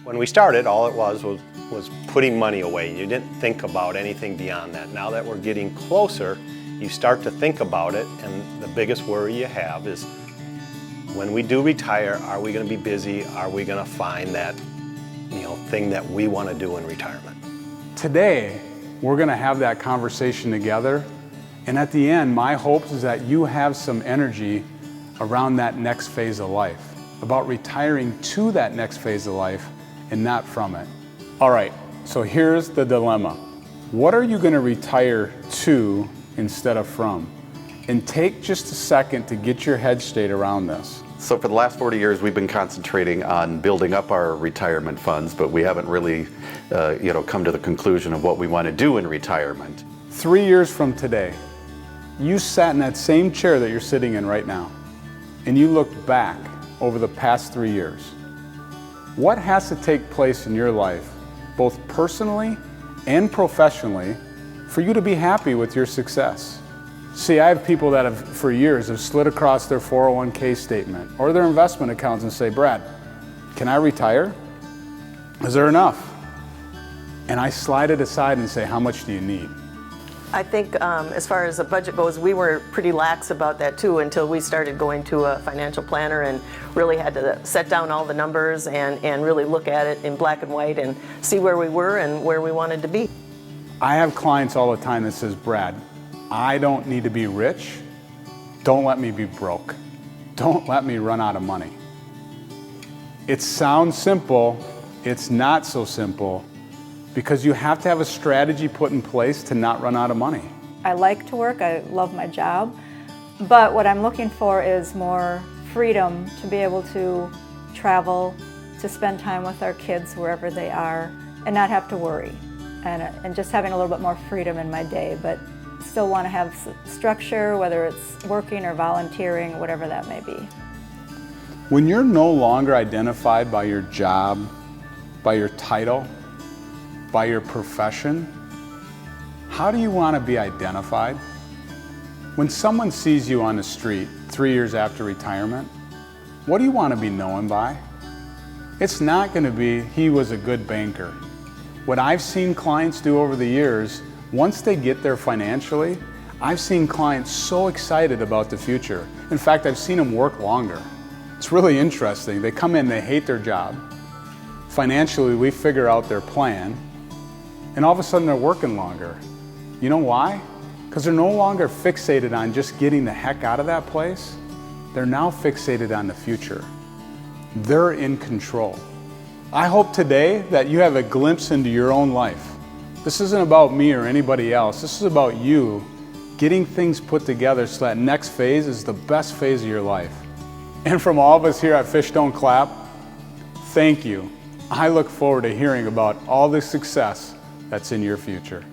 When we started, all it was putting money away. You didn't think about anything beyond that. Now that we're getting closer, you start to think about it, and the biggest worry you have is when we do retire, are we going to be busy? Are we going to find that thing that we want to do in retirement? Today, we're going to have that conversation together, and at the end, my hope is that you have some energy around that next phase of life, about retiring to that next phase of life and not from it. All right, so here's the dilemma. What are you going to retire to instead of from? And take just a second to get your head straight around this. So for the last 40 years, we've been concentrating on building up our retirement funds, but we haven't really come to the conclusion of what we want to do in retirement. 3 years from today, you sat in that same chair that you're sitting in right now, and you looked back over the past 3 years. What has to take place in your life, both personally and professionally, for you to be happy with your success? See, I have people that have, for years, have slid across their 401k statement or their investment accounts and say, Brad, can I retire? Is there enough? And I slide it aside and say, how much do you need? I think as far as the budget goes, we were pretty lax about that too until we started going to a financial planner and really had to set down all the numbers and really look at it in black and white and see where we were and where we wanted to be. I have clients all the time that says, Brad, I don't need to be rich. Don't let me be broke. Don't let me run out of money. It sounds simple. It's not so simple because you have to have a strategy put in place to not run out of money. I like to work. I love my job. But what I'm looking for is more freedom to be able to travel, to spend time with our kids wherever they are, and not have to worry. And just having a little bit more freedom in my day, but still want to have structure, whether it's working or volunteering, whatever that may be. When you're no longer identified by your job, by your title, by your profession, how do you want to be identified? When someone sees you on the street 3 years after retirement, what do you want to be known by? It's not going to be, he was a good banker. What I've seen clients do over the years, once they get there financially, I've seen clients so excited about the future. In fact, I've seen them work longer. It's really interesting. They come in, they hate their job. Financially, we figure out their plan, and all of a sudden they're working longer. You know why? Because they're no longer fixated on just getting the heck out of that place. They're now fixated on the future. They're in control. I hope today that you have a glimpse into your own life. This isn't about me or anybody else. This is about you getting things put together so that next phase is the best phase of your life. And from all of us here at Fish Don't Clap, thank you. I look forward to hearing about all the success that's in your future.